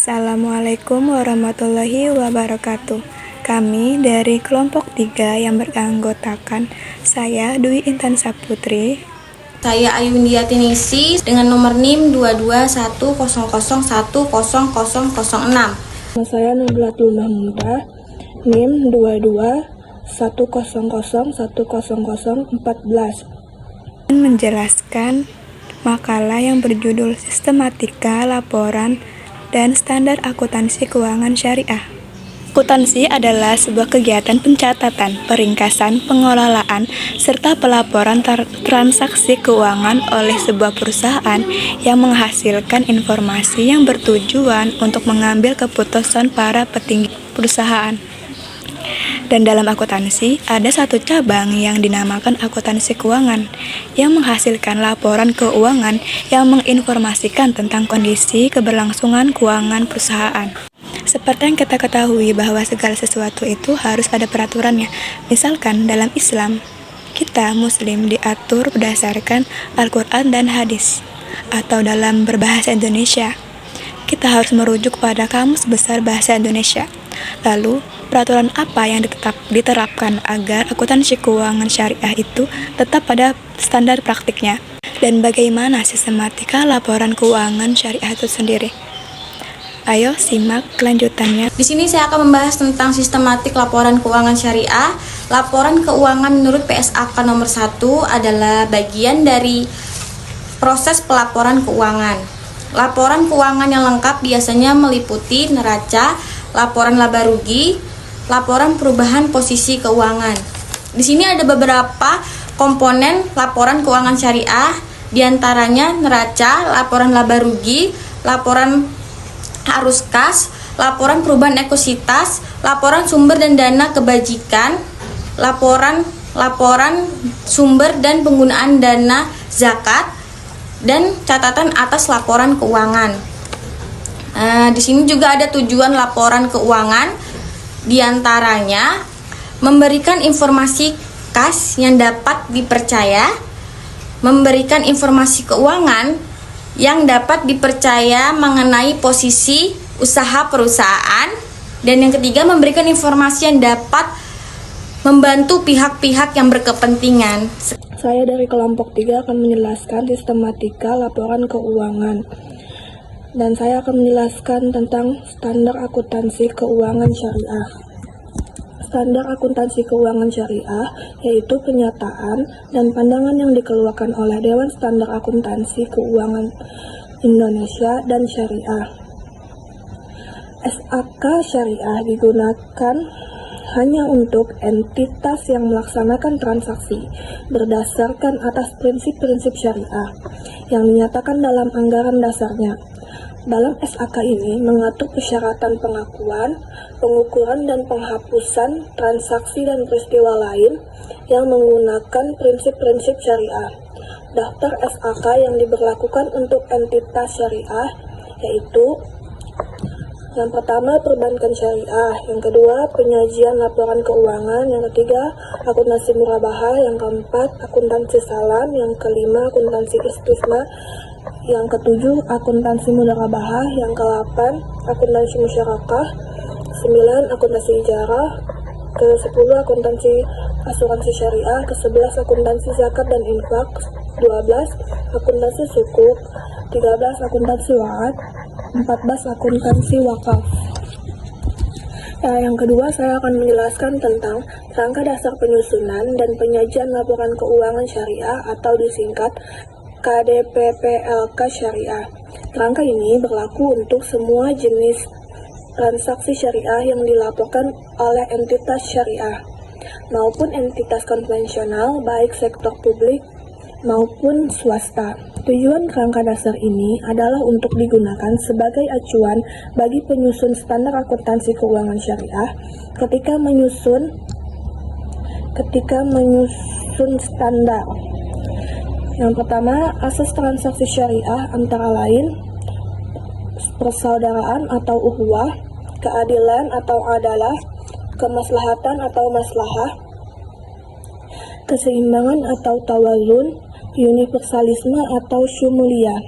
Assalamualaikum warahmatullahi wabarakatuh. Kami dari kelompok 3 yang beranggotakan saya Dwi Intan Saputri. Saya Ayunia Tinisi dengan nomor NIM 22100100006. Saya Nablatul Mahmudah, NIM 2210010014. Menjelaskan makalah yang berjudul Sistematika Laporan dan Standar Akuntansi Keuangan Syariah. Akuntansi adalah sebuah kegiatan pencatatan, peringkasan, pengelolaan, serta pelaporan transaksi keuangan oleh sebuah perusahaan yang menghasilkan informasi yang bertujuan untuk mengambil keputusan para petinggi perusahaan. Dan dalam akuntansi, ada satu cabang yang dinamakan akuntansi keuangan, yang menghasilkan laporan keuangan yang menginformasikan tentang kondisi keberlangsungan keuangan perusahaan. Seperti yang kita ketahui bahwa segala sesuatu itu harus ada peraturannya. Misalkan dalam Islam, kita Muslim diatur berdasarkan Al-Quran dan hadis, atau dalam berbahasa Indonesia, kita harus merujuk pada Kamus Besar Bahasa Indonesia. Lalu, peraturan apa yang diterapkan agar akuntansi keuangan syariah itu tetap pada standar praktiknya? Dan bagaimana sistematika laporan keuangan syariah itu sendiri? Ayo simak kelanjutannya. Di sini saya akan membahas tentang sistematik laporan keuangan syariah. Laporan keuangan menurut PSAK nomor 1 adalah bagian dari proses pelaporan keuangan. Laporan keuangan yang lengkap biasanya meliputi neraca, laporan laba rugi, laporan perubahan posisi keuangan. Di sini ada beberapa komponen laporan keuangan syariah, diantaranya neraca, laporan laba rugi, laporan arus kas, laporan perubahan ekuitas, laporan sumber dan dana kebajikan, laporan sumber dan penggunaan dana zakat, dan catatan atas laporan keuangan. Di sini juga ada tujuan laporan keuangan, diantaranya memberikan informasi kas yang dapat dipercaya, memberikan informasi keuangan yang dapat dipercaya mengenai posisi usaha perusahaan, dan yang ketiga memberikan informasi yang dapat membantu pihak-pihak yang berkepentingan. Saya dari kelompok 3 akan menjelaskan sistematika laporan keuangan. Dan saya akan menjelaskan tentang standar akuntansi keuangan syariah. Standar akuntansi keuangan syariah yaitu penyataan dan pandangan yang dikeluarkan oleh Dewan Standar Akuntansi Keuangan Indonesia dan Syariah. SAK syariah digunakan hanya untuk entitas yang melaksanakan transaksi berdasarkan atas prinsip-prinsip syariah yang dinyatakan dalam anggaran dasarnya. Dalam SAK ini mengatur persyaratan pengakuan, pengukuran dan penghapusan transaksi dan peristiwa lain yang menggunakan prinsip-prinsip syariah. Daftar SAK yang diberlakukan untuk entitas syariah yaitu yang pertama perbankan syariah, yang kedua penyajian laporan keuangan, yang ketiga akuntansi murabahah, yang keempat akuntansi salam, yang kelima akuntansi istisna, yang ketujuh akuntansi mudharabahah, yang ke-8 akuntansi musyarakah, 9 akuntansi ijarah, ke-10 akuntansi asuransi syariah, ke-11 akuntansi zakat dan infak, 12 akuntansi sukuk, 13 akuntansi wa'ad, 14 akuntansi wakaf. Yang kedua saya akan menjelaskan tentang kerangka dasar penyusunan dan penyajian laporan keuangan syariah atau disingkat KDPPLK syariah. Kerangka ini berlaku untuk semua jenis transaksi syariah yang dilaporkan oleh entitas syariah maupun entitas konvensional baik sektor publik maupun swasta. Tujuan kerangka dasar ini adalah untuk digunakan sebagai acuan bagi penyusun standar akuntansi keuangan syariah ketika menyusun standar. Yang pertama, asas transaksi syariah antara lain persaudaraan atau ukhuwah, keadilan atau adalah, kemaslahatan atau maslahah, keseimbangan atau tawazun, universalisme atau syumuliyah.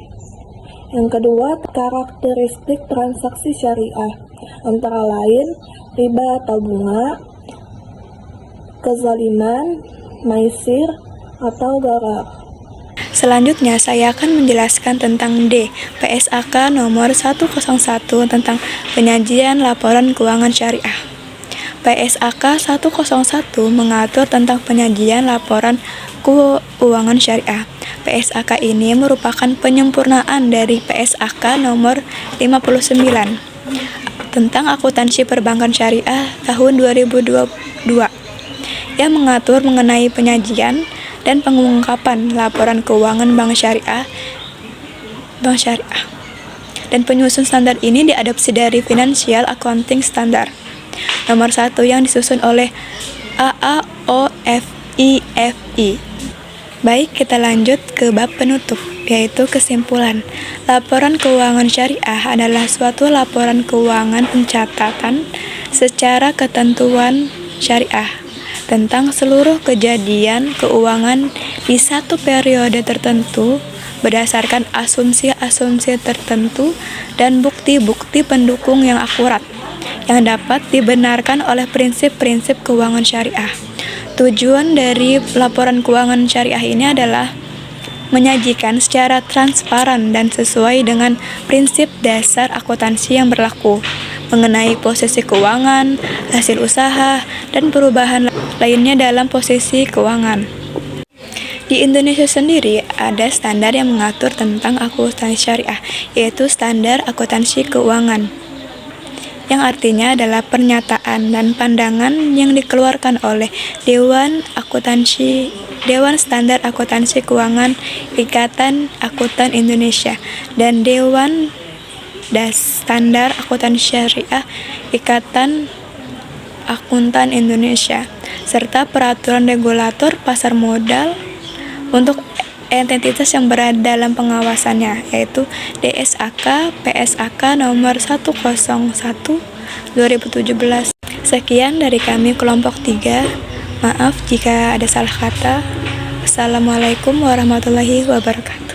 Yang kedua, karakteristik transaksi syariah, antara lain riba atau bunga, kezaliman, maisir, atau gharar. Selanjutnya, saya akan menjelaskan tentang D, PSAK nomor 101 tentang penyajian laporan keuangan syariah. PSAK 101 mengatur tentang penyajian laporan keuangan syariah. PSAK ini merupakan penyempurnaan dari PSAK nomor 59 tentang akuntansi perbankan syariah tahun 2022 yang mengatur mengenai penyajian dan pengungkapan laporan keuangan bank syariah dan penyusun standar ini diadopsi dari Financial Accounting Standard nomor 1 yang disusun oleh AAOFIFI. Baik, kita lanjut ke bab penutup, yaitu kesimpulan. Laporan keuangan syariah adalah suatu laporan keuangan pencatatan secara ketentuan syariah tentang seluruh kejadian keuangan di satu periode tertentu berdasarkan asumsi-asumsi tertentu dan bukti-bukti pendukung yang akurat yang dapat dibenarkan oleh prinsip-prinsip keuangan syariah. Tujuan dari laporan keuangan syariah ini adalah menyajikan secara transparan dan sesuai dengan prinsip dasar akuntansi yang berlaku mengenai posisi keuangan, hasil usaha, dan perubahan lainnya dalam posisi keuangan. Di Indonesia sendiri ada standar yang mengatur tentang akuntansi syariah, yaitu Standar Akuntansi Keuangan, yang artinya adalah pernyataan dan pandangan yang dikeluarkan oleh Dewan Standar Akuntansi Keuangan Ikatan Akuntan Indonesia dan Dewan Standar Akuntansi Syariah Ikatan Akuntan Indonesia, serta peraturan regulator pasar modal untuk entitas yang berada dalam pengawasannya, yaitu DSAK PSAK nomor 101 2017. Sekian dari kami kelompok 3. Maaf jika ada salah kata. Wassalamualaikum warahmatullahi wabarakatuh.